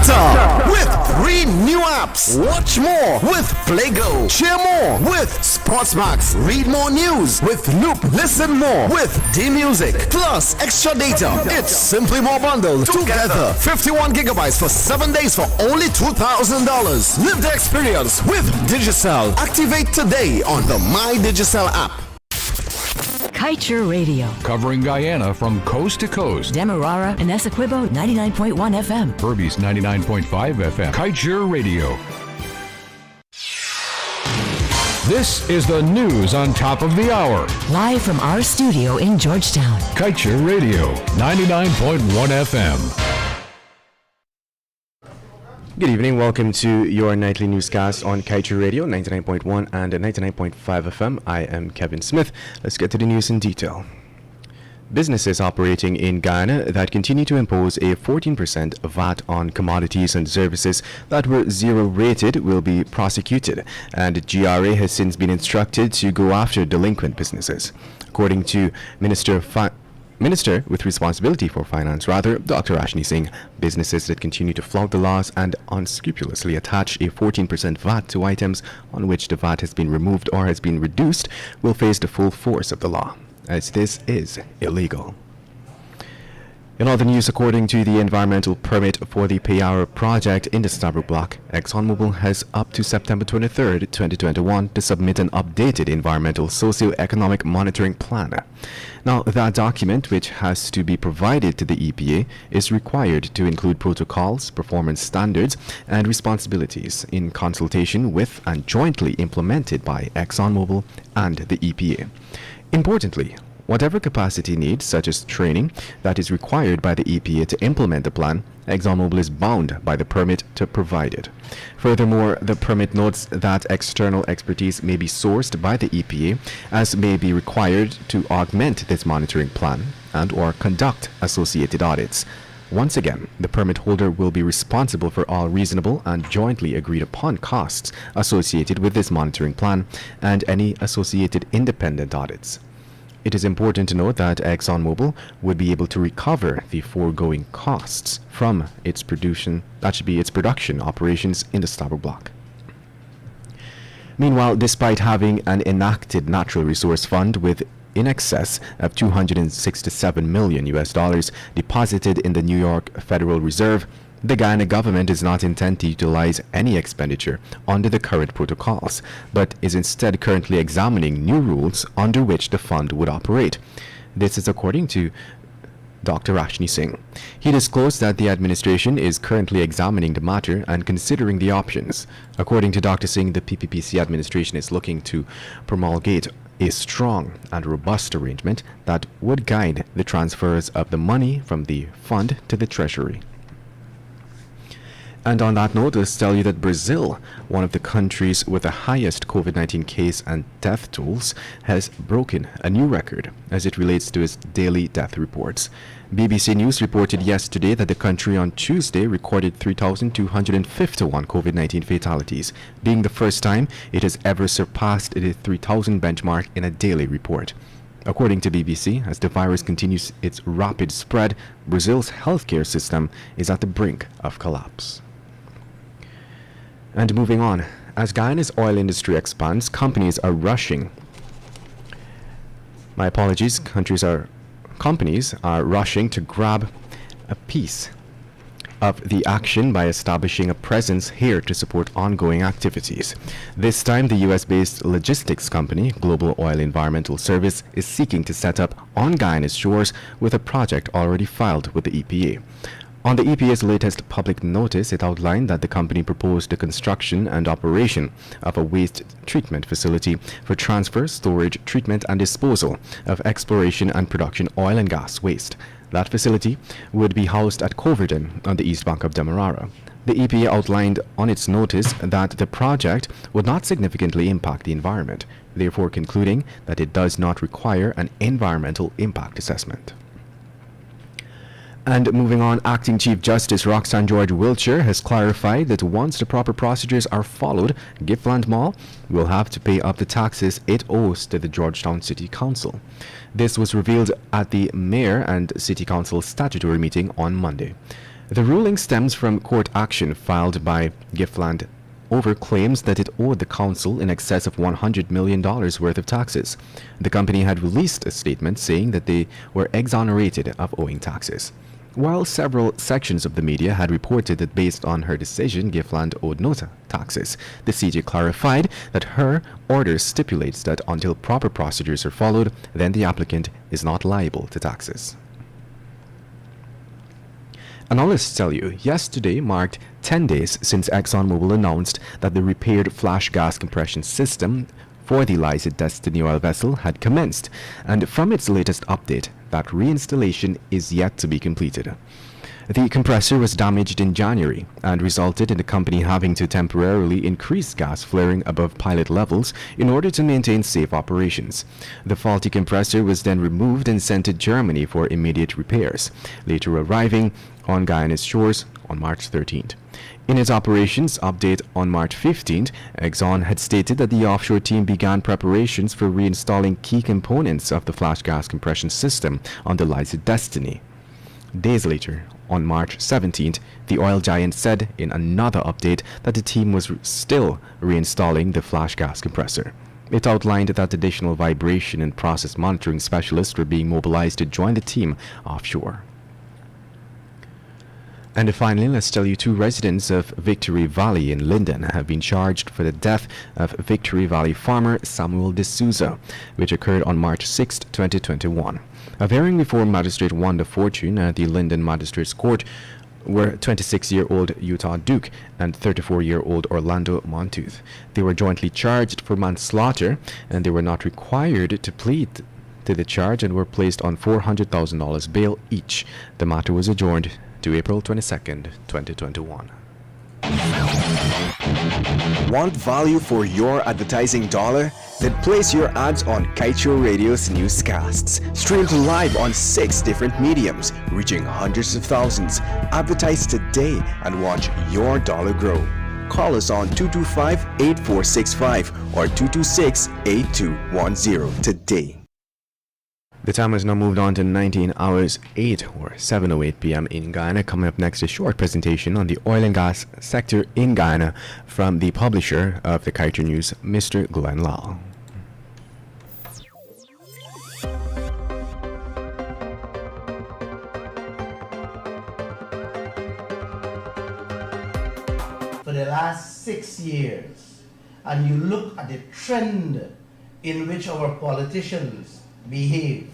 data with 3 new apps. Watch more with PlayGo. Share more with Sportsmax. Read more news with Loop. Listen more with D-Music. Plus extra data. It's simply more bundled together. 51 gigabytes for 7 days for only $2,000. Live the experience with Digicel. Activate today on the My Digicel app. Kaiser Radio. Covering Guyana from coast to coast. Demerara and Essequibo 99.1 FM. Berbice 99.5 FM. Kaiser Radio. This is the news on top of the hour. Live from our studio in Georgetown. Kaiser Radio 99.1 FM. Good evening. Welcome to your nightly newscast on Kaiser Radio 99.1 and 99.5 FM. I am Kevin Smith. Let's get to the news in detail. Businesses operating in Guyana that continue to impose a 14% VAT on commodities and services that were zero rated will be prosecuted, and GRA has since been instructed to go after delinquent businesses. According to Minister with responsibility for finance, Dr. Rashni Singh, businesses that continue to flout the laws and unscrupulously attach a 14% VAT to items on which the VAT has been removed or has been reduced will face the full force of the law, as this is illegal. In other news, according to the environmental permit for the Payara project in the Stabroek Block, ExxonMobil has up to September 23, 2021 to submit an updated environmental socio-economic monitoring plan. Now, that document, which has to be provided to the EPA, is required to include protocols, performance standards, and responsibilities in consultation with and jointly implemented by ExxonMobil and the EPA. Importantly, whatever capacity needs, such as training, that is required by the EPA to implement the plan, ExxonMobil is bound by the permit to provide it. Furthermore, the permit notes that external expertise may be sourced by the EPA, as may be required to augment this monitoring plan and or conduct associated audits. Once again, the permit holder will be responsible for all reasonable and jointly agreed upon costs associated with this monitoring plan and any associated independent audits. It is important to note that ExxonMobil would be able to recover the foregoing costs from its production operations in the Stabroek Block. Meanwhile, despite having an enacted natural resource fund with in excess of $267 million deposited in the New York Federal Reserve, the Guyana government does not intend to utilize any expenditure under the current protocols, but is instead currently examining new rules under which the fund would operate. This is according to Dr. Rashni Singh. He disclosed that the administration is currently examining the matter and considering the options. According to Dr. Singh, the PPPC administration is looking to promulgate a strong and robust arrangement that would guide the transfers of the money from the fund to the Treasury. And on that note, let's tell you that Brazil, one of the countries with the highest COVID-19 case and death tolls, has broken a new record as it relates to its daily death reports. BBC News reported yesterday that the country on Tuesday recorded 3,251 COVID-19 fatalities, being the first time it has ever surpassed the 3,000 benchmark in a daily report. According to BBC, as the virus continues its rapid spread, Brazil's healthcare system is at the brink of collapse. And moving on, as Guyana's oil industry expands, companies are rushing to grab a piece of the action by establishing a presence here to support ongoing activities. This time, the US-based logistics company, Global Oil Environmental Service, is seeking to set up on Guyana's shores with a project already filed with the EPA. On the EPA's latest public notice, it outlined that the company proposed the construction and operation of a waste treatment facility for transfer, storage, treatment, and disposal of exploration and production oil and gas waste. That facility would be housed at Coverton on the east bank of Demerara. The EPA outlined on its notice that the project would not significantly impact the environment, therefore concluding that it does not require an environmental impact assessment. And moving on, Acting Chief Justice Roxanne George Wiltshire has clarified that once the proper procedures are followed, Gippsland Mall will have to pay up the taxes it owes to the Georgetown City Council. This was revealed at the Mayor and City Council statutory meeting on Monday. The ruling stems from court action filed by Giftland over claims that it owed the council in excess of $100 million worth of taxes. The company had released a statement saying that they were exonerated of owing taxes. While several sections of the media had reported that based on her decision, Giftland owed no taxes, the CJ clarified that her order stipulates that until proper procedures are followed, then the applicant is not liable to taxes. Analysts tell you yesterday marked 10 days since ExxonMobil announced that the repaired flash gas compression system for the Liza Destiny oil vessel had commenced, and from its latest update, that reinstallation is yet to be completed. The compressor was damaged in January and resulted in the company having to temporarily increase gas flaring above pilot levels in order to maintain safe operations. The faulty compressor was then removed and sent to Germany for immediate repairs, later arriving on Guyana's shores on March 13th. In its operations update on March 15th, Exxon had stated that the offshore team began preparations for reinstalling key components of the flash gas compression system on the Liza Destiny. Days later, on March 17th, the oil giant said in another update that the team was still reinstalling the flash gas compressor. It outlined that additional vibration and process monitoring specialists were being mobilized to join the team offshore. And finally, let's tell you 2 residents of Victory Valley in Linden have been charged for the death of Victory Valley farmer Samuel D'Souza, which occurred on March 6, 2021. A hearing before Magistrate Wanda Fortune at the Linden Magistrates Court were 26-year-old Utah Duke and 34-year-old Orlando Montooth. They were jointly charged for manslaughter, and they were not required to plead to the charge and were placed on $400,000 bail each. The matter was adjourned to April 22nd, 2021. Want value for your advertising dollar? Then place your ads on Kaito Radio's newscasts. Streamed live on 6 different mediums, reaching hundreds of thousands. Advertise today and watch your dollar grow. Call us on 225-8465 or 226-8210 today. The time has now moved on to 19 hours 8 or 7:08 p.m. in Guyana. Coming up next, a short presentation on the oil and gas sector in Guyana from the publisher of the Kaito News, Mr. Glenn Lal. For the last 6 years, and you look at the trend in which our politicians behave,